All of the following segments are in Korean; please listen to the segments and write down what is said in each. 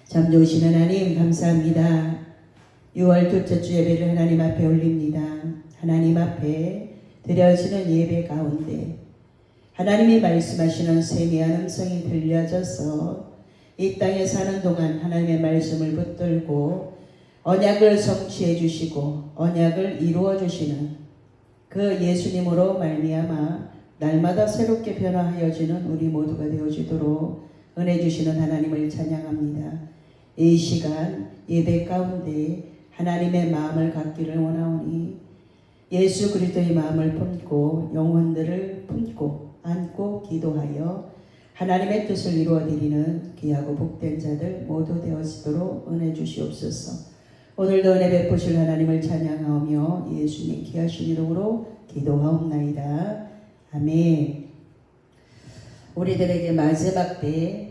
참 좋으신 하나님 감사합니다. 6월 둘째 주 예배를 하나님 앞에 올립니다. 하나님 앞에 드려지는 예배 가운데 하나님이 말씀하시는 세미한 음성이 들려져서 이 땅에 사는 동안 하나님의 말씀을 붙들고 언약을 성취해 주시고 언약을 이루어 주시는 그 예수님으로 말미암아 날마다 새롭게 변화하여지는 우리 모두가 되어지도록 은혜 주시는 하나님을 찬양합니다. 이 시간 예배 가운데 하나님의 마음을 갖기를 원하오니 예수 그리스도의 마음을 품고 영혼들을 품고 안고 기도하여 하나님의 뜻을 이루어드리는 귀하고 복된 자들 모두 되어지도록 은혜 주시옵소서. 오늘도 은혜 베푸실 하나님을 찬양하며 예수님 귀하신 이름으로 기도하옵나이다. 아멘. 우리들에게 마지막 때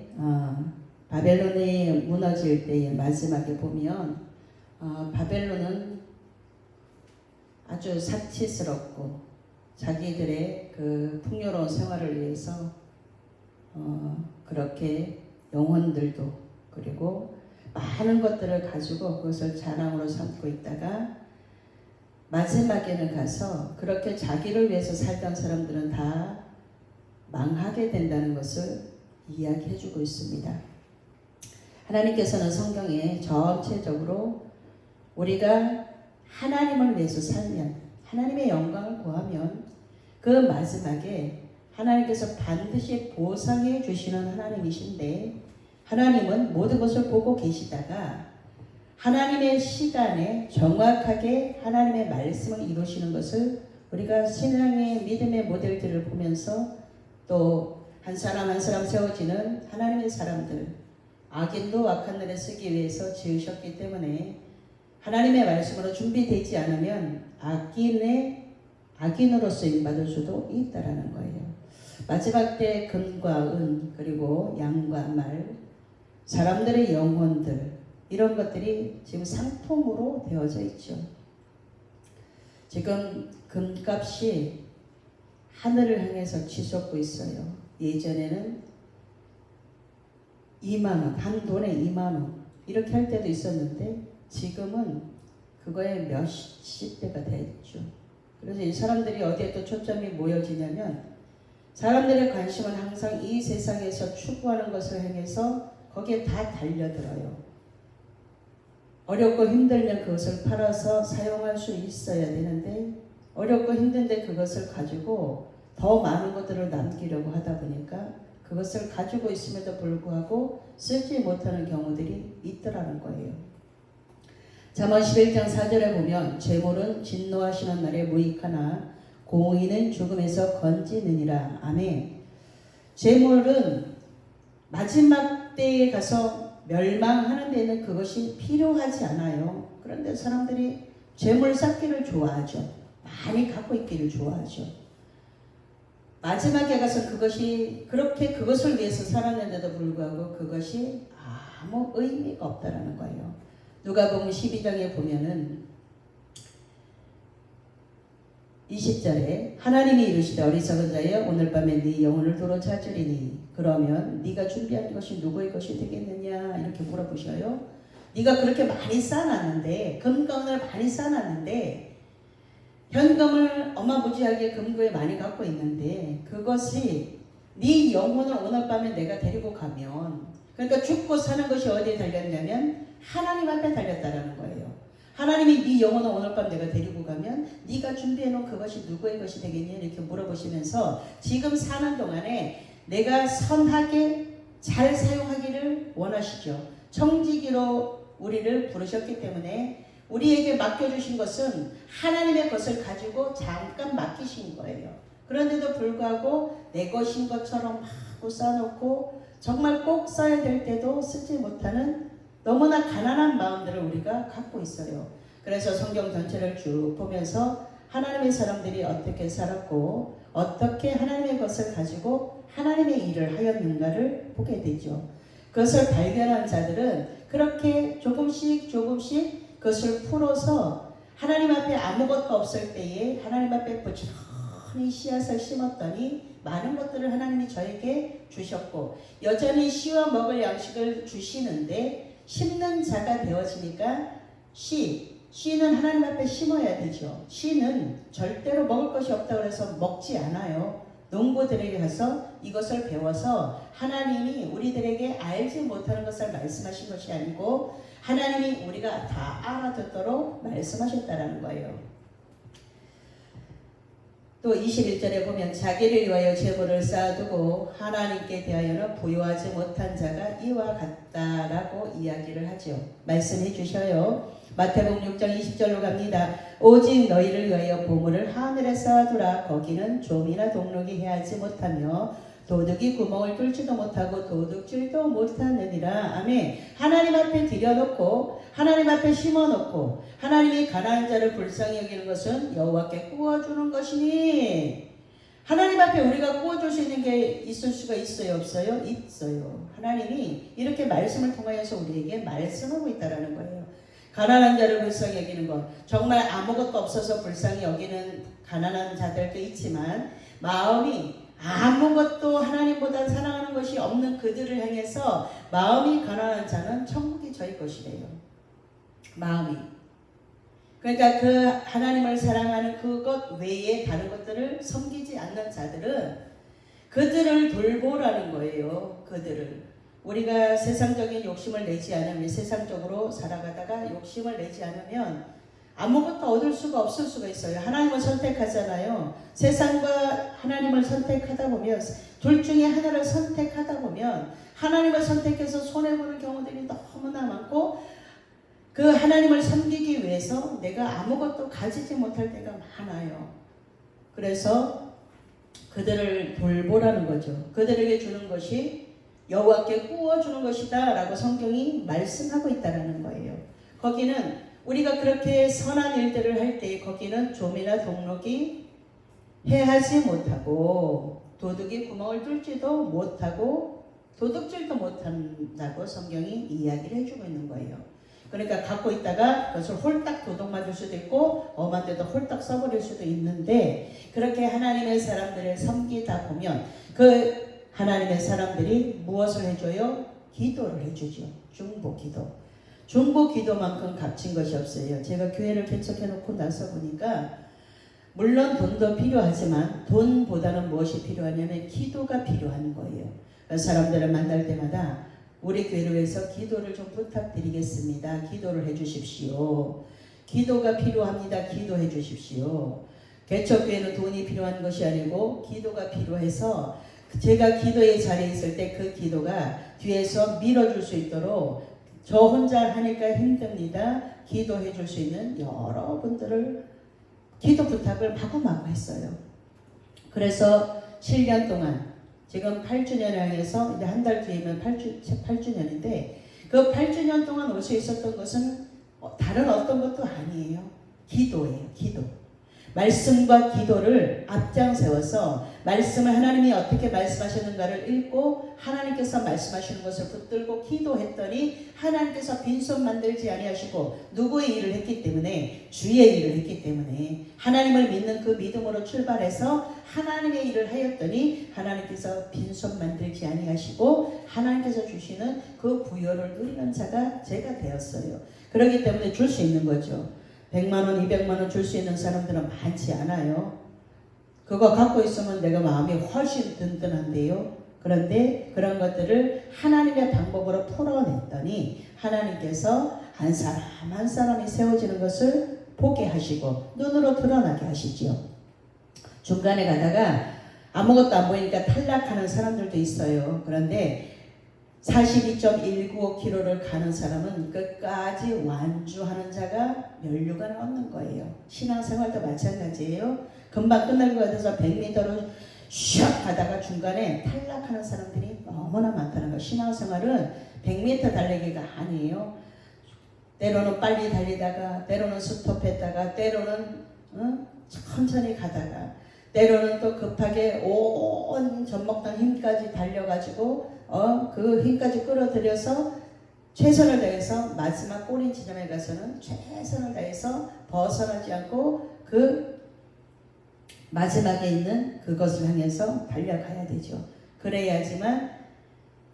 바벨론이 무너질 때의 마지막에 보면 바벨론은 아주 사치스럽고 자기들의 그 풍요로운 생활을 위해서 그렇게 영혼들도 그리고 많은 것들을 가지고 그것을 자랑으로 삼고 있다가 마지막에는 가서 그렇게 자기를 위해서 살던 사람들은 다 망하게 된다는 것을 이야기해주고 있습니다. 하나님께서는 성경에 전체적으로 우리가 하나님을 위해서 살면 하나님의 영광을 구하면 그 마지막에 하나님께서 반드시 보상해 주시는 하나님이신데 하나님은 모든 것을 보고 계시다가 하나님의 시간에 정확하게 하나님의 말씀을 이루시는 것을 우리가 신앙의 믿음의 모델들을 보면서 또 한 사람 한 사람 세워지는 하나님의 사람들 악인도 악한 날에 쓰기 위해서 지으셨기 때문에 하나님의 말씀으로 준비되지 않으면 악인으로 쓰임받을 수도 있다라는 거예요. 마지막 때 금과 은 그리고 양과 말 사람들의 영혼들 이런 것들이 지금 상품으로 되어져 있죠. 지금 금값이 하늘을 향해서 치솟고 있어요. 예전에는 2만원, 한 돈에 2만원 이렇게 할 때도 있었는데 지금은 그거에 몇십 배가 됐죠. 그래서 이 사람들이 어디에 또 초점이 모여지냐면 사람들의 관심은 항상 이 세상에서 추구하는 것을 향해서 거기에 다 달려들어요. 어렵고 힘들면 그것을 팔아서 사용할 수 있어야 되는데 어렵고 힘든데 그것을 가지고 더 많은 것들을 남기려고 하다 보니까 그것을 가지고 있음에도 불구하고 쓰지 못하는 경우들이 있더라는 거예요. 잠언 11장 4절에 보면 재물은 진노하시는 날에 무익하나 공의는 죽음에서 건지느니라. 아멘. 재물은 마지막 때에 가서 멸망하는 데는 그것이 필요하지 않아요. 그런데 사람들이 재물 쌓기를 좋아하죠. 많이 갖고 있기를 좋아하죠. 마지막에 가서 그것을 위해서 살았는데도 불구하고 그것이 아무 의미가 없다라는 거예요. 누가복음 12장에 보면은 20절에 하나님이 이르시되 어리석은 자여 오늘 밤에 네 영혼을 도로 찾으리니 그러면 네가 준비한 것이 누구의 것이 되겠느냐 이렇게 물어보셔요. 네가 그렇게 많이 쌓아놨는데 금덩을 많이 쌓아놨는데 현금을 어마무지하게 금고에 많이 갖고 있는데 그것이 네 영혼을 오늘 밤에 내가 데리고 가면 그러니까 죽고 사는 것이 어디에 달렸냐면 하나님 앞에 달렸다라는 거예요. 하나님이 네 영혼을 오늘 밤 내가 데리고 가면 네가 준비해놓은 그것이 누구의 것이 되겠니? 이렇게 물어보시면서 지금 사는 동안에 내가 선하게 잘 사용하기를 원하시죠. 청지기로 우리를 부르셨기 때문에 우리에게 맡겨주신 것은 하나님의 것을 가지고 잠깐 맡기신 거예요. 그런데도 불구하고 내 것인 것처럼 막 쌓아놓고 정말 꼭 써야 될 때도 쓰지 못하는 너무나 가난한 마음들을 우리가 갖고 있어요. 그래서 성경 전체를 쭉 보면서 하나님의 사람들이 어떻게 살았고 어떻게 하나님의 것을 가지고 하나님의 일을 하였는가를 보게 되죠. 그것을 발견한 자들은 그렇게 조금씩 그것을 풀어서 하나님 앞에 아무것도 없을 때에 하나님 앞에 부지런히 씨앗을 심었더니 많은 것들을 하나님이 저에게 주셨고 여전히 씨와 먹을 양식을 주시는데 심는 자가 되어지니까 씨는 하나님 앞에 심어야 되죠. 씨는 절대로 먹을 것이 없다고 해서 먹지 않아요. 농부들에게 가서 이것을 배워서 하나님이 우리들에게 알지 못하는 것을 말씀하신 것이 아니고 하나님이 우리가 다 알아듣도록 말씀하셨다라는 거예요. 또 21절에 보면 자기를 위하여 재물을 쌓아두고 하나님께 대하여는 부유하지 못한 자가 이와 같다라고 이야기를 하죠. 말씀해 주셔요. 마태복음 6장 20절로 갑니다. 오직 너희를 위하여 보물을 하늘에 쌓아두라. 거기는 좀이나 동록이 해하지 못하며 도둑이 구멍을 뚫지도 못하고 도둑질도 못하느니라. 아멘. 하나님 앞에 들여놓고 하나님 앞에 심어놓고 하나님이 가난한 자를 불쌍히 여기는 것은 여호와께 구워주는 것이니 하나님 앞에 우리가 구워줄 수 있는 게 있을 수가 있어요? 없어요? 있어요. 하나님이 이렇게 말씀을 통하여서 우리에게 말씀하고 있다는 거예요. 가난한 자를 불쌍히 여기는 것, 정말 아무것도 없어서 불쌍히 여기는 가난한 자들도 있지만 마음이 아무것도 하나님보다 사랑하는 것이 없는 그들을 향해서 마음이 가난한 자는 천국이 저희 것이래요. 마음이. 그러니까 그 하나님을 사랑하는 그것 외에 다른 것들을 섬기지 않는 자들은 그들을 돌보라는 거예요. 그들을. 우리가 세상적인 욕심을 내지 않으면 세상적으로 살아가다가 욕심을 내지 않으면 아무것도 얻을 수가 없을 수가 있어요. 하나님을 선택하잖아요. 세상과 하나님을 선택하다 보면 둘 중에 하나를 선택하다 보면 하나님을 선택해서 손해보는 경우들이 너무나 많고 그 하나님을 섬기기 위해서 내가 아무것도 가지지 못할 때가 많아요. 그래서 그들을 돌보라는 거죠. 그들에게 주는 것이 여호와께 구워주는 것이다 라고 성경이 말씀하고 있다는 거예요. 거기는 우리가 그렇게 선한 일들을 할 때 거기는 좀이나 동록이 해하지 못하고 도둑이 구멍을 뚫지도 못하고 도둑질도 못한다고 성경이 이야기를 해주고 있는 거예요. 그러니까 갖고 있다가 그것을 홀딱 도둑 맞을 수도 있고 엄한 데도 홀딱 써버릴 수도 있는데 그렇게 하나님의 사람들을 섬기다 보면 그 하나님의 사람들이 무엇을 해줘요? 기도를 해주죠. 중보기도. 중보기도만큼 값진 것이 없어요. 제가 교회를 개척해놓고 나서 보니까 물론 돈도 필요하지만 돈보다는 무엇이 필요하냐면 기도가 필요한 거예요. 사람들을 만날 때마다 우리 교회를 위해서 기도를 좀 부탁드리겠습니다. 기도를 해주십시오. 기도가 필요합니다. 기도해 주십시오. 개척교회는 돈이 필요한 것이 아니고 기도가 필요해서 제가 기도의 자리에 있을 때 그 기도가 뒤에서 밀어줄 수 있도록 저 혼자 하니까 힘듭니다. 기도해 줄 수 있는 여러분들을 기도 부탁을 마구마구 했어요. 그래서 7년 동안 지금 8주년을 향해서 이제 한 달 뒤에면 8주년인데 그 8주년 동안 올 수 있었던 것은 다른 어떤 것도 아니에요. 기도예요. 기도. 말씀과 기도를 앞장 세워서 말씀을 하나님이 어떻게 말씀하셨는가를 읽고 하나님께서 말씀하시는 것을 붙들고 기도했더니 하나님께서 빈손 만들지 아니하시고 누구의 일을 했기 때문에 주의 일을 했기 때문에 하나님을 믿는 그 믿음으로 출발해서 하나님의 일을 하였더니 하나님께서 빈손 만들지 아니하시고 하나님께서 주시는 그 부여를 누리는 자가 제가 되었어요. 그렇기 때문에 줄 수 있는 거죠. 100만원, 200만원 줄 수 있는 사람들은 많지 않아요. 그거 갖고 있으면 내가 마음이 훨씬 든든한데요. 그런데 그런 것들을 하나님의 방법으로 풀어냈더니 하나님께서 한 사람 한 사람이 세워지는 것을 보게 하시고 눈으로 드러나게 하시죠. 중간에 가다가 아무것도 안 보이니까 탈락하는 사람들도 있어요. 그런데 42.195km를 가는 사람은 끝까지 완주하는 자가 면류관을 얻는 거예요. 신앙생활도 마찬가지예요. 금방 끝날 것 같아서 100m로 슉 가다가 중간에 탈락하는 사람들이 너무나 많다는 거예요. 신앙생활은 100m 달리기가 아니에요. 때로는 빨리 달리다가 때로는 스톱했다가 때로는 천천히 가다가 때로는 또 급하게 온 젖먹던 힘까지 달려가지고 그 힘까지 끌어들여서 최선을 다해서 마지막 꼬린 지점에 가서는 최선을 다해서 벗어나지 않고 그 마지막에 있는 그것을 향해서 달려가야 되죠. 그래야지만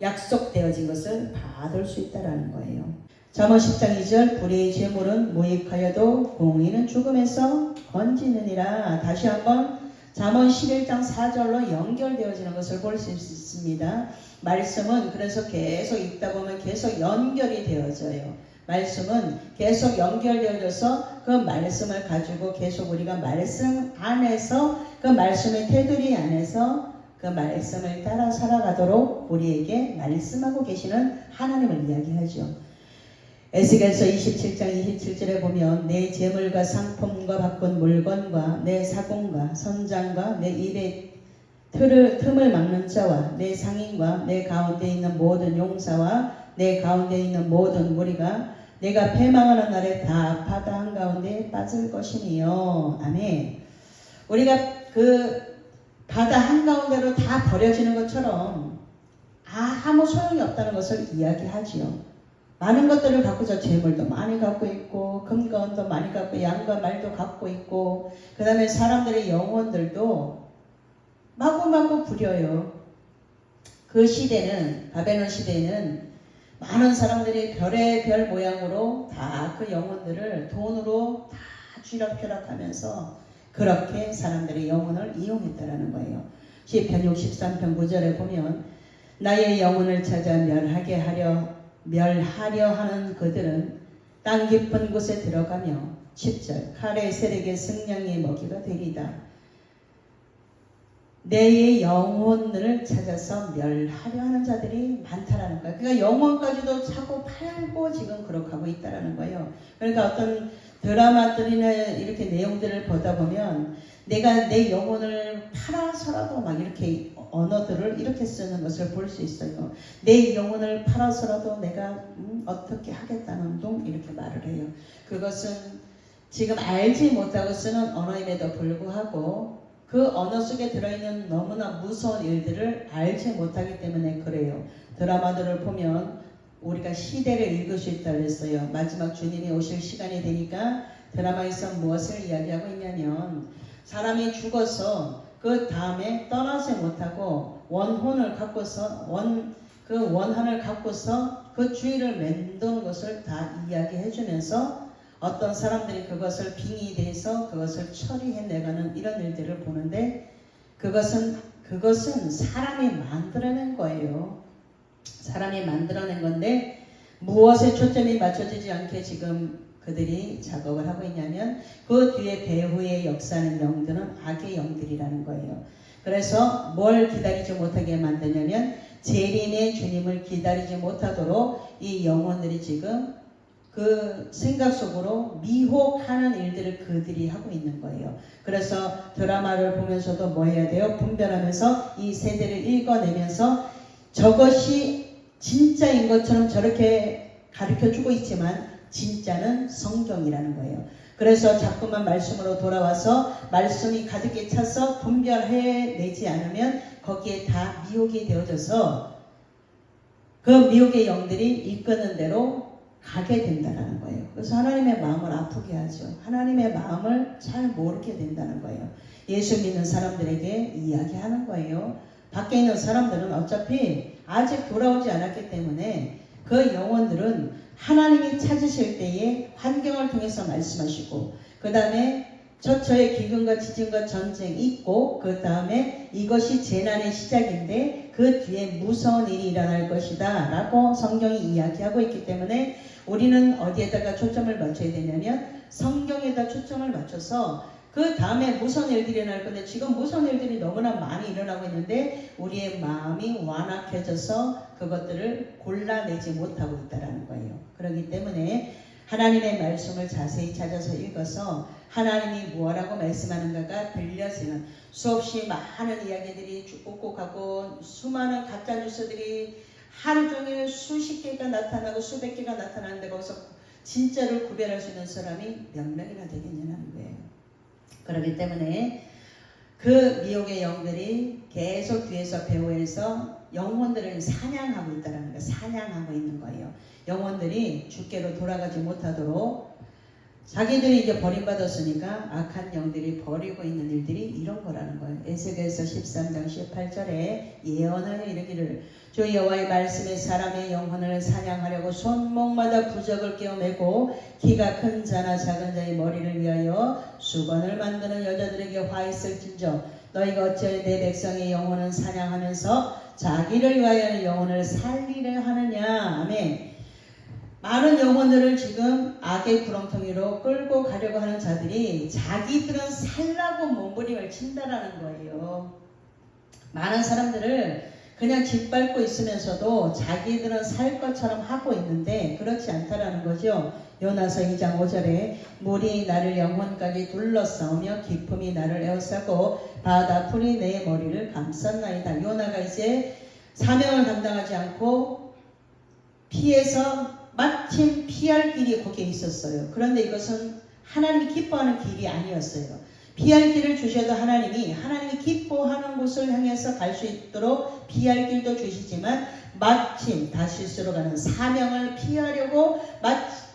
약속되어진 것을 받을 수 있다라는 거예요. 잠언 10장 2절 불의의 재물은 무익하여도 공의는 죽음에서 건지느니라. 다시 한번 잠언 11장 4절로 연결되어지는 것을 볼 수 있습니다. 말씀은 그래서 계속 읽다 보면 계속 연결이 되어져요. 말씀은 계속 연결되어져서 그 말씀을 가지고 계속 우리가 말씀 안에서 그 말씀의 테두리 안에서 그 말씀을 따라 살아가도록 우리에게 말씀하고 계시는 하나님을 이야기하죠. 에스겔서 27장 27절에 보면 내 재물과 상품과 바꾼 물건과 내 사공과 선장과 내 입의 틈을 막는 자와 내 상인과 내 가운데 있는 모든 용사와 내 가운데 있는 모든 무리가 내가 패망하는 날에 다 바다 한가운데 빠질 것이니요. 아멘. 우리가 그 바다 한가운데로 다 버려지는 것처럼 아무 소용이 없다는 것을 이야기하지요. 많은 것들을 갖고 저 재물도 많이 갖고 있고 금건도 많이 갖고 양과 말도 갖고 있고 그 다음에 사람들의 영혼들도 마구마구 부려요. 그 시대는 바벨론 시대에는 많은 사람들이 별의별 모양으로 다 그 영혼들을 돈으로 다 쥐락펴락하면서 그렇게 사람들의 영혼을 이용했다라는 거예요. 시편 63편 9절에 보면 나의 영혼을 찾아 멸하게 멸하려 하는 그들은 땅 깊은 곳에 들어가며 10절 칼의 세력의 승냥이 먹이가 되리다. 내 영혼을 찾아서 멸하려 하는 자들이 많다라는 거예요. 그러니까 영혼까지도 사고 팔고 지금 그렇게 하고 있다라는 거예요. 그러니까 어떤 드라마들이나 이렇게 내용들을 보다 보면 내가 내 영혼을 팔아서라도 막 이렇게 언어들을 이렇게 쓰는 것을 볼 수 있어요. 내 영혼을 팔아서라도 내가 어떻게 하겠다는 둥 이렇게 말을 해요. 그것은 지금 알지 못하고 쓰는 언어임에도 불구하고 그 언어 속에 들어있는 너무나 무서운 일들을 알지 못하기 때문에 그래요. 드라마들을 보면 우리가 시대를 읽을 수 있다고 했어요. 마지막 주님이 오실 시간이 되니까 드라마에서 무엇을 이야기하고 있냐면 사람이 죽어서 그 다음에 떠나지 못하고 원혼을 갖고서 그 원한을 갖고서 그 주위를 맴도는 것을 다 이야기해 주면서 어떤 사람들이 그것을 빙의돼서 그것을 처리해내가는 이런 일들을 보는데 그것은 사람이 만들어낸 거예요. 사람이 만들어낸 건데 무엇에 초점이 맞춰지지 않게 지금 그들이 작업을 하고 있냐면 그 뒤에 배후에 역사하는 영들은 악의 영들이라는 거예요. 그래서 뭘 기다리지 못하게 만드냐면 재림의 주님을 기다리지 못하도록 이 영혼들이 지금 그 생각 속으로 미혹하는 일들을 그들이 하고 있는 거예요. 그래서 드라마를 보면서도 뭐 해야 돼요? 분별하면서 이 세대를 읽어내면서 저것이 진짜인 것처럼 저렇게 가르쳐주고 있지만 진짜는 성경이라는 거예요. 그래서 자꾸만 말씀으로 돌아와서 말씀이 가득히 차서 분별해내지 않으면 거기에 다 미혹이 되어져서 그 미혹의 영들이 이끄는 대로 가게 된다는 거예요. 그래서 하나님의 마음을 아프게 하죠. 하나님의 마음을 잘 모르게 된다는 거예요. 예수 믿는 사람들에게 이야기하는 거예요. 밖에 있는 사람들은 어차피 아직 돌아오지 않았기 때문에 그 영혼들은 하나님이 찾으실 때에 환경을 통해서 말씀하시고 그 다음에 처처의 기근과 지진과 전쟁이 있고 그 다음에 이것이 재난의 시작인데 그 뒤에 무서운 일이 일어날 것이다 라고 성경이 이야기하고 있기 때문에 우리는 어디에다가 초점을 맞춰야 되냐면 성경에다 초점을 맞춰서 그 다음에 무서운 일들이 일어날 건데 지금 무서운 일들이 너무나 많이 일어나고 있는데 우리의 마음이 완악해져서 그것들을 골라내지 못하고 있다는 거예요. 그렇기 때문에 하나님의 말씀을 자세히 찾아서 읽어서 하나님이 무엇라고 말씀하는가가 들려지는 수없이 많은 이야기들이 쭉쭉 가고 수많은 가짜 뉴스들이 하루 종일 수십 개가 나타나고 수백 개가 나타나는데 거기서 진짜를 구별할 수 있는 사람이 몇 명이나 되겠냐는 거예요. 그렇기 때문에 그 미혹의 영들이 계속 뒤에서 배후에서 영혼들을 사냥하고 있다는 거예요. 사냥하고 있는 거예요. 영혼들이 주께로 돌아가지 못하도록 자기들이 이제 버림받았으니까 악한 영들이 버리고 있는 일들이 이런 거라는 거예요. 에스겔서 13장 18절에 예언하여 이르기를 주 여호와의 말씀에 사람의 영혼을 사냥하려고 손목마다 부적을 끼워매고 키가 큰 자나 작은 자의 머리를 위하여 수건을 만드는 여자들에게 화 있을진저 너희가 어찌하여 내 백성의 영혼을 사냥하면서 자기를 위하여 영혼을 살리려 하느냐. 아멘. 많은 영혼들을 지금 악의 구렁텅이로 끌고 가려고 하는 자들이 자기들은 살라고 몸부림을 친다라는 거예요. 많은 사람들을 그냥 짓밟고 있으면서도 자기들은 살 것처럼 하고 있는데 그렇지 않다라는 거죠. 요나서 2장 5절에 물이 나를 영혼까지 둘러싸우며 기품이 나를 에워싸고 바다 풀이 내 머리를 감쌌나이다. 요나가 이제 사명을 감당하지 않고 피해서 마침 피할 길이 거기에 있었어요. 그런데 이것은 하나님이 기뻐하는 길이 아니었어요. 피할 길을 주셔도 하나님이 기뻐하는 곳을 향해서 갈 수 있도록 피할 길도 주시지만 마침 다시스로 가는 사명을 피하려고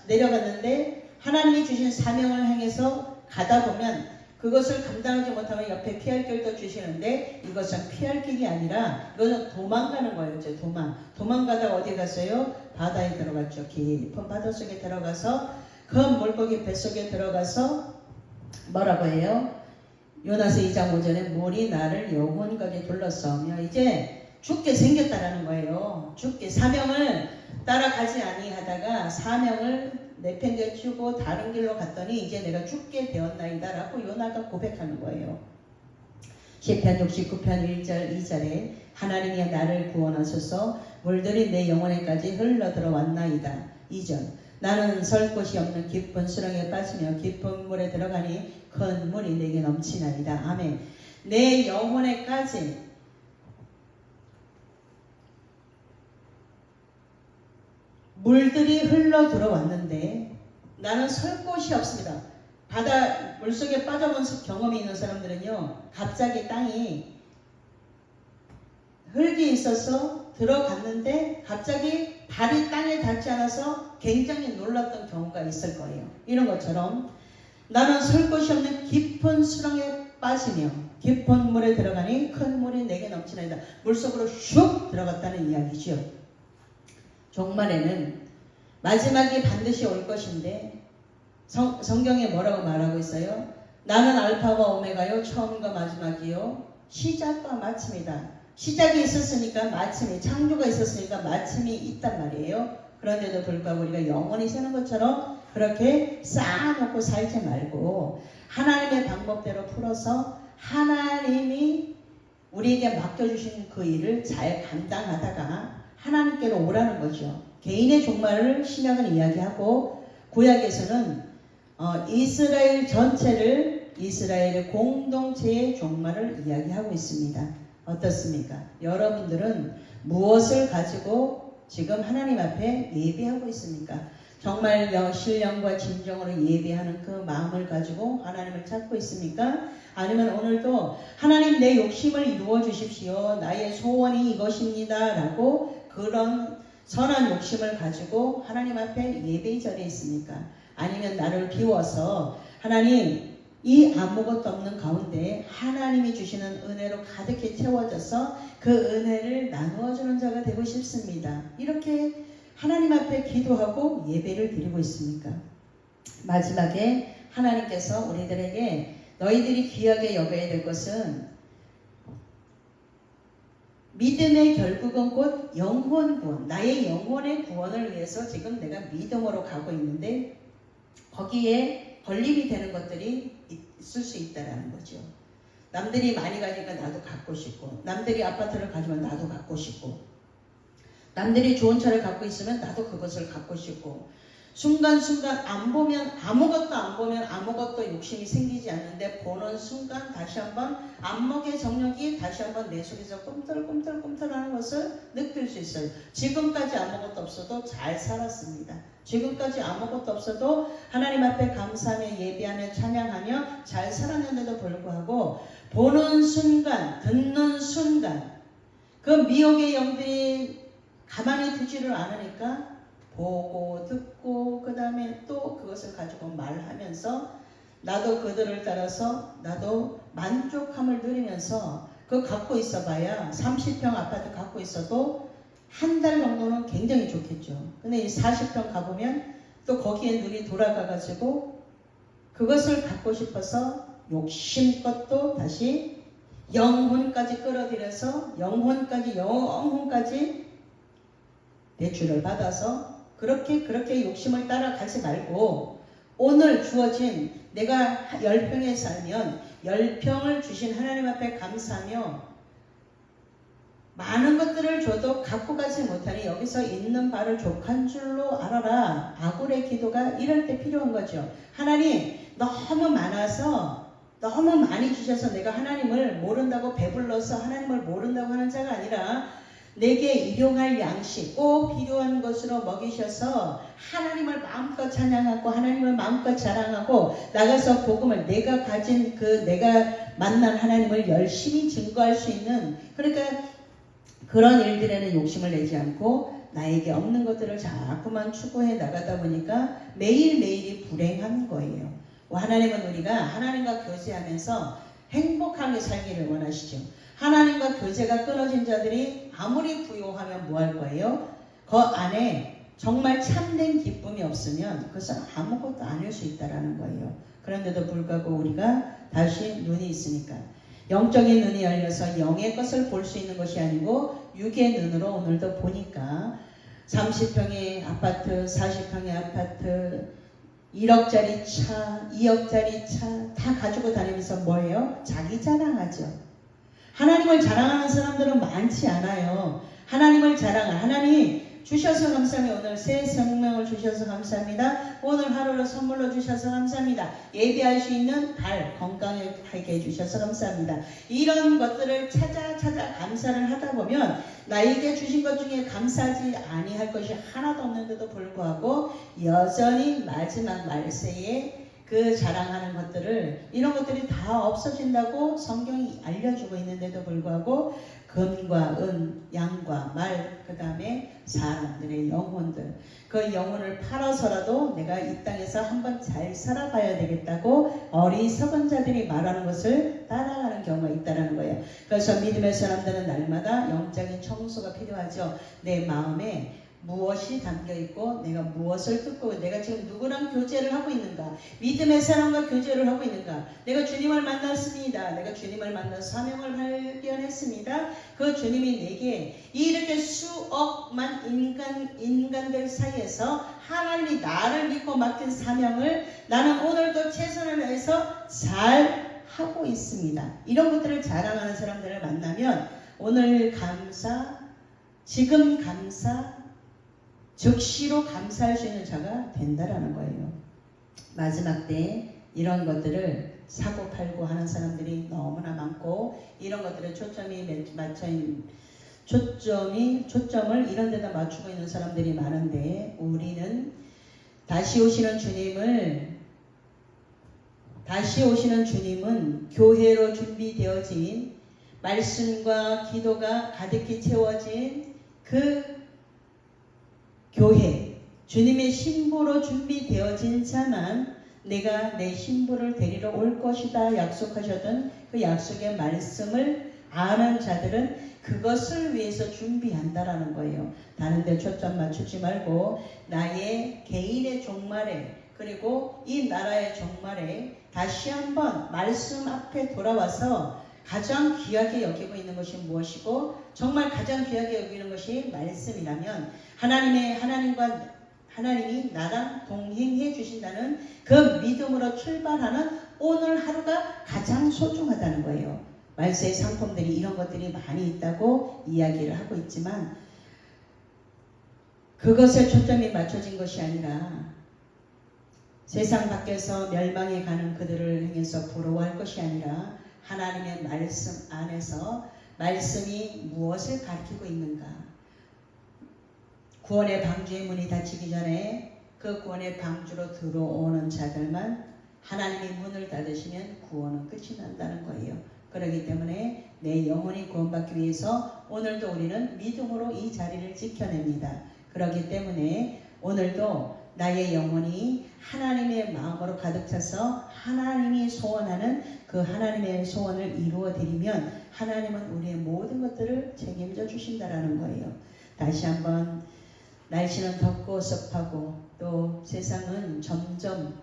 내려갔는데 하나님이 주신 사명을 향해서 가다 보면 그것을 감당하지 못하면 옆에 피할 길도 주시는데 이것은 피할 길이 아니라 이것은 도망가는 거예요. 이제 도망가다가 어디 갔어요? 바다에 들어갔죠. 깊은 바다 속에 들어가서 그 물고기 뱃속에 들어가서 뭐라고 해요? 요나서 2장 5절에 물이 나를 영혼까지 둘러싸우며 이제 죽게 생겼다라는 거예요. 죽게 사명을 따라가지 아니하다가 사명을 내팽개치고 다른 길로 갔더니 이제 내가 죽게 되었나이다 라고 요나가 고백하는 거예요. 시편 69편 1절 2절에 하나님이 나를 구원하소서 물들이 내 영혼에까지 흘러들어왔나이다. 2절 나는 설 곳이 없는 깊은 수렁에 빠지며 깊은 물에 들어가니 큰 물이 내게 넘치나이다. 아멘. 내 영혼에까지 물들이 흘러 들어왔는데 나는 설 곳이 없습니다. 바다 물속에 빠져본 경험이 있는 사람들은요, 갑자기 땅이 흙이 있어서 들어갔는데 갑자기 발이 땅에 닿지 않아서 굉장히 놀랐던 경우가 있을 거예요. 이런 것처럼 나는 설 곳이 없는 깊은 수렁에 빠지며 깊은 물에 들어가니 큰 물이 내게 넘치나이다. 물속으로 슉 들어갔다는 이야기죠. 종말에는 마지막이 반드시 올 것인데 성경에 뭐라고 말하고 있어요? 나는 알파와 오메가요 처음과 마지막이요 시작과 마침이다. 시작이 있었으니까 마침이 창조가 있었으니까 마침이 있단 말이에요. 그런데도 불구하고 우리가 영원히 사는 것처럼 그렇게 쌓아놓고 살지 말고 하나님의 방법대로 풀어서 하나님이 우리에게 맡겨주신 그 일을 잘 감당하다가 하나님께로 오라는 거죠. 개인의 종말을 신약은 이야기하고 구약에서는 이스라엘 전체를 이스라엘의 공동체의 종말을 이야기하고 있습니다. 어떻습니까? 여러분들은 무엇을 가지고 지금 하나님 앞에 예배하고 있습니까? 정말 신령과 진정으로 예배하는 그 마음을 가지고 하나님을 찾고 있습니까? 아니면 오늘도 하나님 내 욕심을 이루어 주십시오. 나의 소원이 이것입니다. 라고 그런 선한 욕심을 가지고 하나님 앞에 예배의 자리에 있습니까? 아니면 나를 비워서 하나님 이 아무것도 없는 가운데 하나님이 주시는 은혜로 가득히 채워져서 그 은혜를 나누어주는 자가 되고 싶습니다. 이렇게 하나님 앞에 기도하고 예배를 드리고 있습니까? 마지막에 하나님께서 우리들에게 너희들이 귀하게 여겨야 될 것은 믿음의 결국은 곧 영혼 구원, 나의 영혼의 구원을 위해서 지금 내가 믿음으로 가고 있는데 거기에 걸림이 되는 것들이 있을 수 있다는 거죠. 남들이 많이 가니까 나도 갖고 싶고, 남들이 아파트를 가지면 나도 갖고 싶고, 남들이 좋은 차를 갖고 있으면 나도 그것을 갖고 싶고, 순간순간 아무것도 안 보면 아무것도 욕심이 생기지 않는데 보는 순간 다시 한번 안목의 정력이 다시 한번 내 속에서 꿈틀꿈틀하는 것을 느낄 수 있어요. 지금까지 아무것도 없어도 잘 살았습니다. 지금까지 아무것도 없어도 하나님 앞에 감사하며 예배하며 찬양하며 잘 살았는데도 불구하고 보는 순간, 듣는 순간 그 미혹의 영들이 가만히 두지를 않으니까 보고 듣고 그 다음에 또 그것을 가지고 말하면서 나도 그들을 따라서 나도 만족함을 누리면서 그거 갖고 있어봐야 30평 아파트 갖고 있어도 한 달 정도는 굉장히 좋겠죠. 근데 이 40평 가보면 또 거기에 눈이 돌아가가지고 그것을 갖고 싶어서 욕심껏 또 다시 영혼까지 끌어들여서 영혼까지 대출을 받아서 그렇게 욕심을 따라가지 말고 오늘 주어진 내가 10평에 살면 10평을 주신 하나님 앞에 감사하며 많은 것들을 줘도 갖고 가지 못하니 여기서 있는 바를 족한 줄로 알아라. 아굴의 기도가 이럴 때 필요한 거죠. 하나님 너무 많아서 너무 많이 주셔서 내가 하나님을 모른다고 배불러서 하나님을 모른다고 하는 자가 아니라 내게 일용할 양식 꼭 필요한 것으로 먹이셔서 하나님을 마음껏 찬양하고 하나님을 마음껏 자랑하고 나가서 복음을 내가 가진 내가 만난 하나님을 열심히 증거할 수 있는 그러니까 그런 일들에는 욕심을 내지 않고 나에게 없는 것들을 자꾸만 추구해 나가다 보니까 매일매일이 불행한 거예요. 하나님은 우리가 하나님과 교제하면서 행복하게 살기를 원하시죠. 하나님과 교제가 끊어진 자들이 아무리 부요하면 뭐 할 거예요? 그 안에 정말 참된 기쁨이 없으면 그것은 아무것도 아닐 수 있다는 거예요. 그런데도 불구하고 우리가 다시 눈이 있으니까 영적인 눈이 열려서 영의 것을 볼 수 있는 것이 아니고 육의 눈으로 오늘도 보니까 30평의 아파트, 40평의 아파트, 1억짜리 차, 2억짜리 차 다 가지고 다니면서 뭐예요? 자기 자랑하죠. 하나님을 자랑하는 사람들은 많지 않아요. 하나님을 하나님 주셔서 감사합니다. 오늘 새 생명을 주셔서 감사합니다. 오늘 하루를 선물로 주셔서 감사합니다. 예배할 수 있는 발 건강하게 해주셔서 감사합니다. 이런 것들을 찾아 감사를 하다 보면 나에게 주신 것 중에 감사하지 아니할 것이 하나도 없는데도 불구하고 여전히 마지막 말세에 그 자랑하는 것들을 이런 것들이 다 없어진다고 성경이 알려주고 있는데도 불구하고 금과 은, 양과 말, 그 다음에 사람들의 영혼들 그 영혼을 팔아서라도 내가 이 땅에서 한번 잘 살아봐야 되겠다고 어리석은 자들이 말하는 것을 따라가는 경우가 있다는 거예요. 그래서 믿음의 사람들은 날마다 영적인 청소가 필요하죠. 내 마음에 무엇이 담겨있고 내가 무엇을 듣고 내가 지금 누구랑 교제를 하고 있는가, 믿음의 사람과 교제를 하고 있는가, 내가 주님을 만났습니다. 내가 주님을 만나서 사명을 발견했습니다. 그 주님이 내게 이렇게 수억만 인간들 사이에서 하나님이 나를 믿고 맡긴 사명을 나는 오늘도 최선을 다해서 잘 하고 있습니다. 이런 것들을 자랑하는 사람들을 만나면 오늘 감사, 지금 감사, 즉시로 감사할 수 있는 자가 된다라는 거예요. 마지막 때 이런 것들을 사고 팔고 하는 사람들이 너무나 많고 이런 것들에 초점을 이런 데다 맞추고 있는 사람들이 많은데 우리는 다시 오시는 주님은 교회로 준비되어진 말씀과 기도가 가득히 채워진 그 교회, 주님의 신부로 준비되어진 자만 내가 내 신부를 데리러 올 것이다 약속하셨던 그 약속의 말씀을 아는 자들은 그것을 위해서 준비한다라는 거예요. 다른 데 초점 맞추지 말고 나의 개인의 종말에 그리고 이 나라의 종말에 다시 한번 말씀 앞에 돌아와서 가장 귀하게 여기고 있는 것이 무엇이고 정말 가장 귀하게 여기는 것이 말씀이라면 하나님이 나랑 동행해 주신다는 그 믿음으로 출발하는 오늘 하루가 가장 소중하다는 거예요. 말세의 상품들이 이런 것들이 많이 있다고 이야기를 하고 있지만 그것에 초점이 맞춰진 것이 아니라 세상 밖에서 멸망에 가는 그들을 향해서 부러워할 것이 아니라 하나님의 말씀 안에서 말씀이 무엇을 가르치고 있는가, 구원의 방주의 문이 닫히기 전에 그 구원의 방주로 들어오는 자들만 하나님이 문을 닫으시면 구원은 끝이 난다는 거예요. 그렇기 때문에 내 영혼이 구원받기 위해서 오늘도 우리는 믿음으로 이 자리를 지켜냅니다. 그렇기 때문에 오늘도 나의 영혼이 하나님의 마음으로 가득 차서 하나님이 소원하는 그 하나님의 소원을 이루어 드리면 하나님은 우리의 모든 것들을 책임져 주신다라는 거예요. 다시 한번 날씨는 덥고 습하고 또 세상은 점점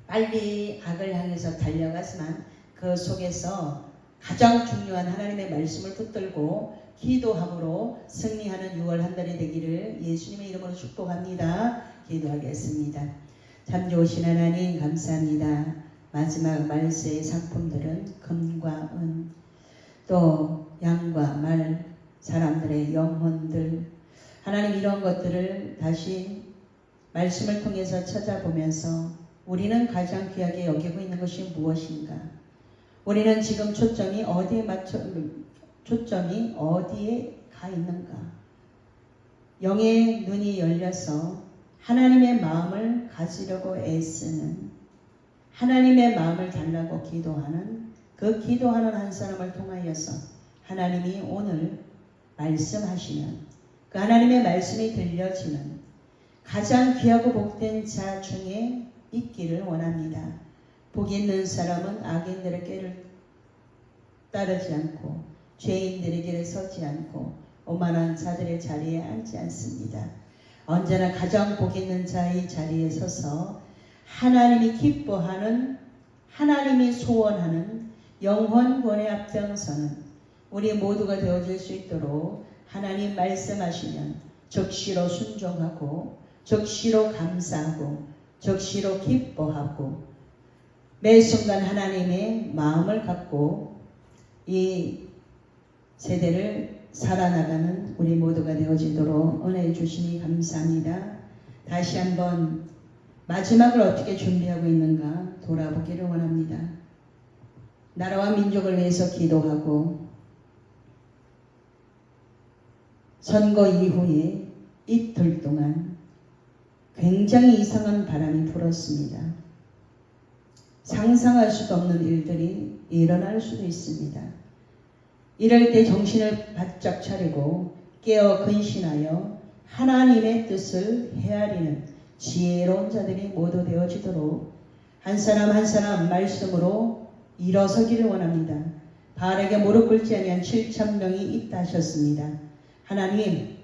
빨리 악을 향해서 달려가지만 그 속에서 가장 중요한 하나님의 말씀을 붙들고 기도함으로 승리하는 6월 한 달이 되기를 예수님의 이름으로 축복합니다. 기도하겠습니다. 참 좋으신 하나님 감사합니다. 마지막 말세의 상품들은 금과 은, 또 양과 말, 사람들의 영혼들, 하나님 이런 것들을 다시 말씀을 통해서 찾아보면서 우리는 가장 귀하게 여기고 있는 것이 무엇인가? 우리는 지금 초점이 어디에 가 있는가? 영의 눈이 열려서 하나님의 마음을 가지려고 애쓰는, 하나님의 마음을 달라고 기도하는, 그 기도하는 한 사람을 통하여서 하나님이 오늘 말씀하시면 그 하나님의 말씀이 들려지는 가장 귀하고 복된 자 중에 있기를 원합니다. 복 있는 사람은 악인들의 꾀를 따르지 않고 죄인들의 길에 서지 않고 오만한 자들의 자리에 앉지 않습니다. 언제나 가장 복 있는 자의 자리에 서서 하나님이 기뻐하는, 하나님이 소원하는 영혼 구원에 앞장서는 우리 모두가 되어질 수 있도록 하나님 말씀하시면 적시로 순종하고 적시로 감사하고 적시로 기뻐하고 매 순간 하나님의 마음을 갖고 이 세대를 살아나가는 우리 모두가 되어지도록 은혜해 주시니 감사합니다. 다시 한번 마지막을 어떻게 준비하고 있는가 돌아보기를 원합니다. 나라와 민족을 위해서 기도하고 선거 이후에 이틀 동안 굉장히 이상한 바람이 불었습니다. 상상할 수도 없는 일들이 일어날 수도 있습니다. 이럴 때 정신을 바짝 차리고 깨어 근신하여 하나님의 뜻을 헤아리는 지혜로운 자들이 모두 되어지도록 한 사람 한 사람 말씀으로 일어서기를 원합니다. 바알에게 무릎 꿇지 아니한 7,000명이 있다 하셨습니다. 하나님,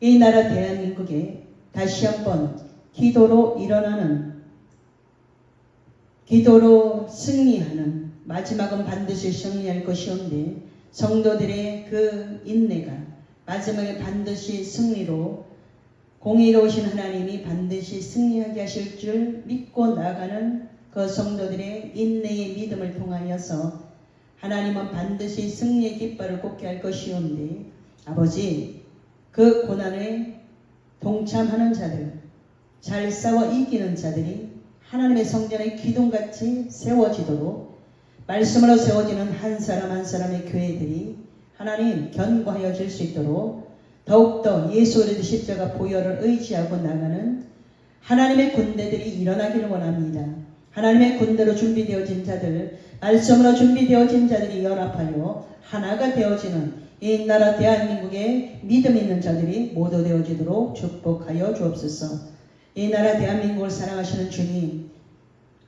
이 나라 대한민국에 다시 한번 기도로 일어나는, 기도로 승리하는, 마지막은 반드시 승리할 것이온데 성도들의 그 인내가 마지막에 반드시 승리로 공의로우신 하나님이 반드시 승리하게 하실 줄 믿고 나아가는 그 성도들의 인내의 믿음을 통하여서 하나님은 반드시 승리의 깃발을 꽂게 할 것이온데 아버지, 그 고난에 동참하는 자들, 잘 싸워 이기는 자들이 하나님의 성전의 기둥같이 세워지도록 말씀으로 세워지는 한 사람 한 사람의 교회들이 하나님 견고하여 질 수 있도록 더욱더 예수 그리스도 십자가 보혈을 의지하고 나가는 하나님의 군대들이 일어나기를 원합니다. 하나님의 군대로 준비되어진 자들, 말씀으로 준비되어진 자들이 연합하여 하나가 되어지는 이 나라 대한민국의 믿음 있는 자들이 모두 되어지도록 축복하여 주옵소서. 이 나라 대한민국을 사랑하시는 주님,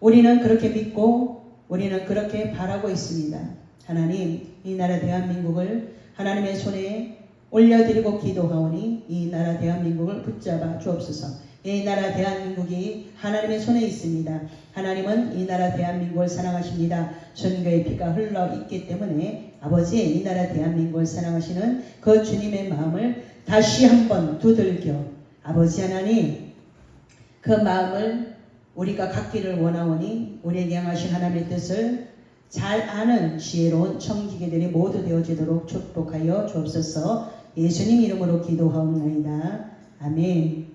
우리는 그렇게 믿고 우리는 그렇게 바라고 있습니다. 하나님, 이 나라 대한민국을 하나님의 손에 올려드리고 기도하오니 이 나라 대한민국을 붙잡아 주옵소서. 이 나라 대한민국이 하나님의 손에 있습니다. 하나님은 이 나라 대한민국을 사랑하십니다. 선교의 피가 흘러 있기 때문에 아버지, 이 나라 대한민국을 사랑하시는 그 주님의 마음을 다시 한번 두들겨 아버지 하나님, 그 마음을 우리가 갖기를 원하오니 우리에게 향하신 하나님의 뜻을 잘 아는 지혜로운 청지기들이 모두 되어지도록 축복하여 주옵소서. 예수님 이름으로 기도하옵나이다. 아멘.